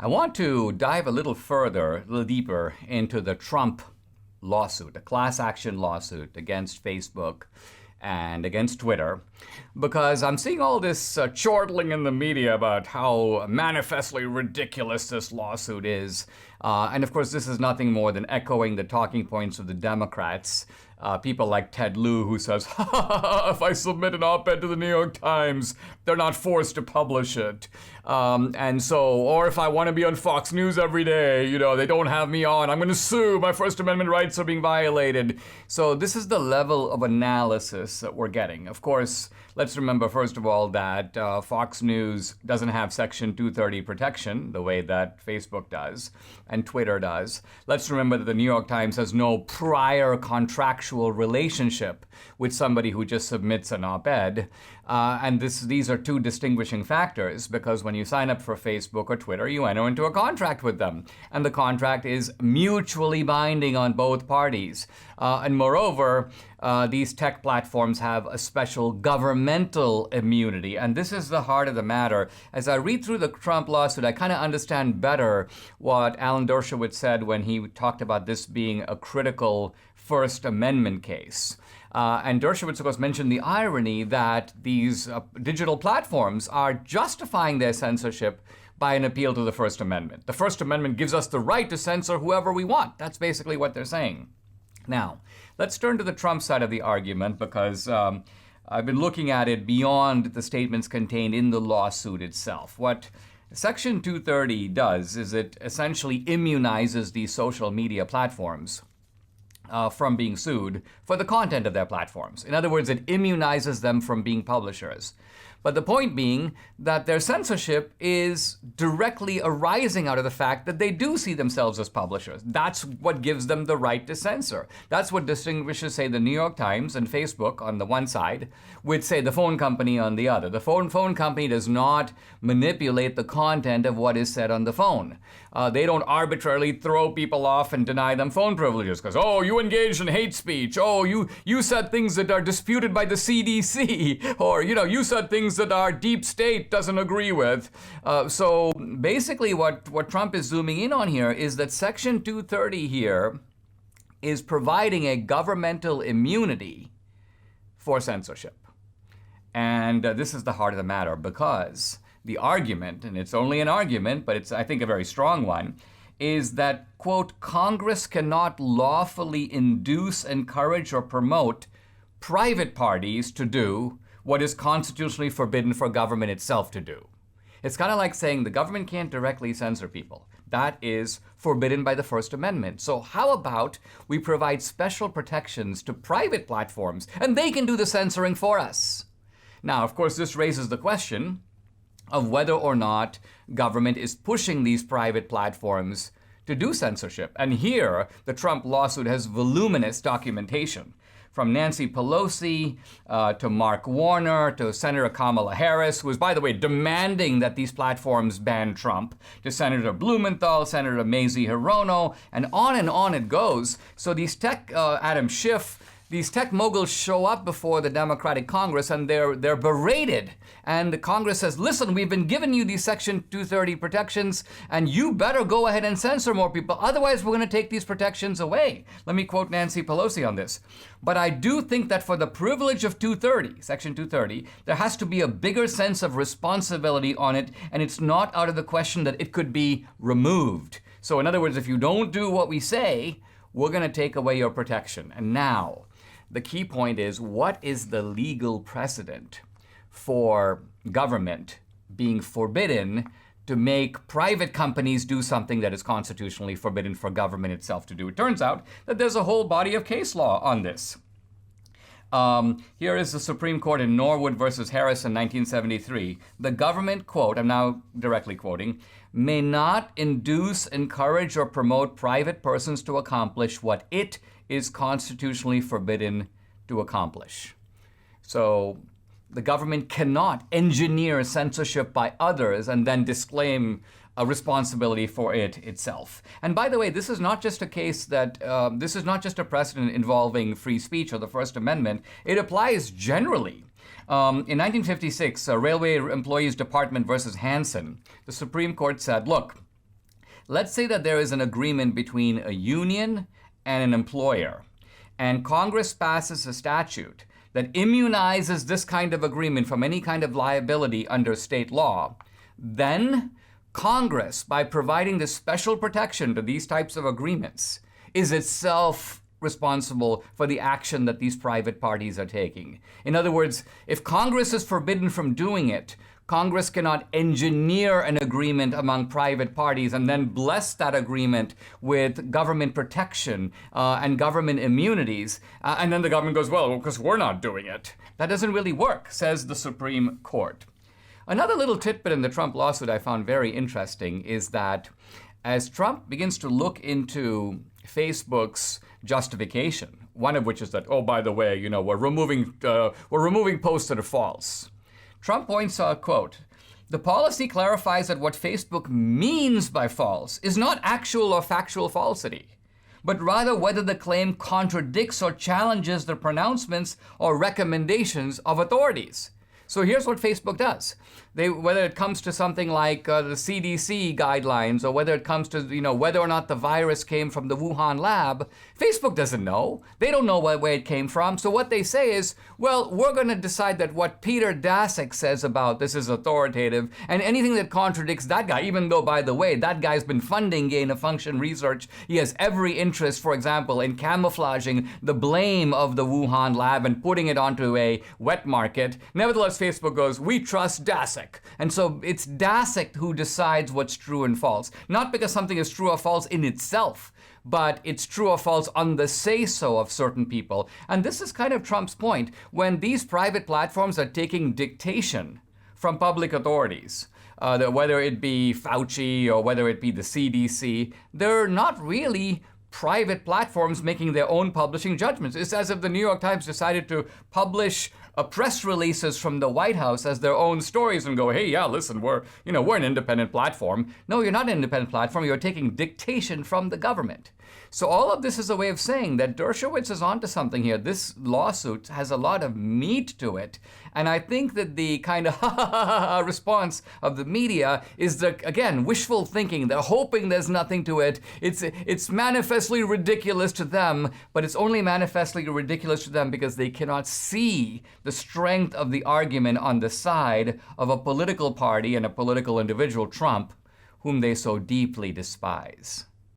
I want to dive a little further, a little deeper into the Trump lawsuit, a class action lawsuit against Facebook and against Twitter, because I'm seeing all this chortling in the media about how manifestly ridiculous this lawsuit is. And of course, this is nothing more than echoing the talking points of the Democrats. People like Ted Lieu, who says, if I submit an op-ed to the New York Times, they're not forced to publish it. Or if I want to be on Fox News every day, they don't have me on, I'm going to sue, my First Amendment rights are being violated. So this is the level of analysis that we're getting. Of course, let's remember, first of all, that Fox News doesn't have Section 230 protection the way that Facebook does and Twitter does. Let's remember that the New York Times has no prior contractual relationship with somebody who just submits an op-ed. And these are two distinguishing factors, because when you sign up for Facebook or Twitter, you enter into a contract with them. And the contract is mutually binding on both parties. And moreover, these tech platforms have a special governmental immunity. And this is the heart of the matter. As I read through the Trump lawsuit, I kind of understand better what Alan Dershowitz said when he talked about this being a critical First Amendment case. And Dershowitz, of course, mentioned the irony that these digital platforms are justifying their censorship by an appeal to the First Amendment. The First Amendment gives us the right to censor whoever we want. That's basically what they're saying. Now, let's turn to the Trump side of the argument, because I've been looking at it beyond the statements contained in the lawsuit itself. What Section 230 does is it essentially immunizes these social media platforms from being sued for the content of their platforms. In other words, it immunizes them from being publishers. But the point being that their censorship is directly arising out of the fact that they do see themselves as publishers. That's what gives them the right to censor. That's what distinguishes, say, the New York Times and Facebook on the one side with, say, the phone company on the other. The phone company does not manipulate the content of what is said on the phone. They don't arbitrarily throw people off and deny them phone privileges because, oh, you engaged in hate speech. Oh, you said things that are disputed by the CDC. Or, you said things that our deep state doesn't agree with. So basically what Trump is zooming in on here is that Section 230 here is providing a governmental immunity for censorship. And this is the heart of the matter, because the argument, and it's only an argument, but it's, I think, a very strong one, is that, quote, Congress cannot lawfully induce, encourage, or promote private parties to do what is constitutionally forbidden for government itself to do. It's kind of like saying the government can't directly censor people. That is forbidden by the First Amendment. So how about we provide special protections to private platforms and they can do the censoring for us? Now, of course, this raises the question of whether or not government is pushing these private platforms to do censorship. And here, the Trump lawsuit has voluminous documentation. From Nancy Pelosi to Mark Warner to Senator Kamala Harris, who is, by the way, demanding that these platforms ban Trump, to Senator Blumenthal, Senator Mazie Hirono, and on it goes. So these Adam Schiff, these tech moguls show up before the Democratic Congress and they're berated. And the Congress says, listen, we've been giving you these Section 230 protections and you better go ahead and censor more people. Otherwise, we're going to take these protections away. Let me quote Nancy Pelosi on this. But I do think that for the privilege of 230, Section 230, there has to be a bigger sense of responsibility on it. And it's not out of the question that it could be removed. So in other words, if you don't do what we say, we're going to take away your protection. And now, the key point is, what is the legal precedent for government being forbidden to make private companies do something that is constitutionally forbidden for government itself to do? It turns out that there's a whole body of case law on this. Here is the Supreme Court in Norwood versus Harris in 1973. The government, quote, I'm now directly quoting, may not induce, encourage, or promote private persons to accomplish what it is constitutionally forbidden to accomplish. So the government cannot engineer censorship by others and then disclaim a responsibility for it itself. And by the way, this is not just a case that, this is not just a precedent involving free speech or the First Amendment. It applies generally. In 1956, Railway Employees Department versus Hansen, the Supreme Court said, look, let's say that there is an agreement between a union and an employer, and Congress passes a statute that immunizes this kind of agreement from any kind of liability under state law, then Congress, by providing this special protection to these types of agreements, is itself responsible for the action that these private parties are taking. In other words, if Congress is forbidden from doing it, Congress cannot engineer an agreement among private parties and then bless that agreement with government protection and government immunities. And then the government goes, well, because we're not doing it. That doesn't really work, says the Supreme Court. Another little tidbit in the Trump lawsuit I found very interesting is that as Trump begins to look into Facebook's justification, one of which is that, oh, by the way, we're removing posts that are false. Trump points out, quote, "The policy clarifies that what Facebook means by false is not actual or factual falsity, but rather whether the claim contradicts or challenges the pronouncements or recommendations of authorities." So here's what Facebook does. Whether it comes to something like the CDC guidelines, or whether it comes to whether or not the virus came from the Wuhan lab, Facebook doesn't know. They don't know where it came from. So what they say is, well, we're going to decide that what Peter Daszak says about this is authoritative, and anything that contradicts that guy, even though, by the way, that guy's been funding gain-of-function research, he has every interest, for example, in camouflaging the blame of the Wuhan lab and putting it onto a wet market. Nevertheless, Facebook goes, we trust Daszak. And so it's Daszak who decides what's true and false. Not because something is true or false in itself, but it's true or false on the say-so of certain people. And this is kind of Trump's point. When these private platforms are taking dictation from public authorities, whether it be Fauci or whether it be the CDC, they're not really private platforms making their own publishing judgments. It's as if the New York Times decided to publish press releases from the White House as their own stories and go, hey, yeah, listen, we're an independent platform. No, you're not an independent platform. You're taking dictation from the government. So all of this is a way of saying that Dershowitz is onto something here. This lawsuit has a lot of meat to it. And I think that the kind of response of the media is, again, wishful thinking. They're hoping there's nothing to it. It's manifestly ridiculous to them, but it's only manifestly ridiculous to them because they cannot see the strength of the argument on the side of a political party and a political individual, Trump, whom they so deeply despise.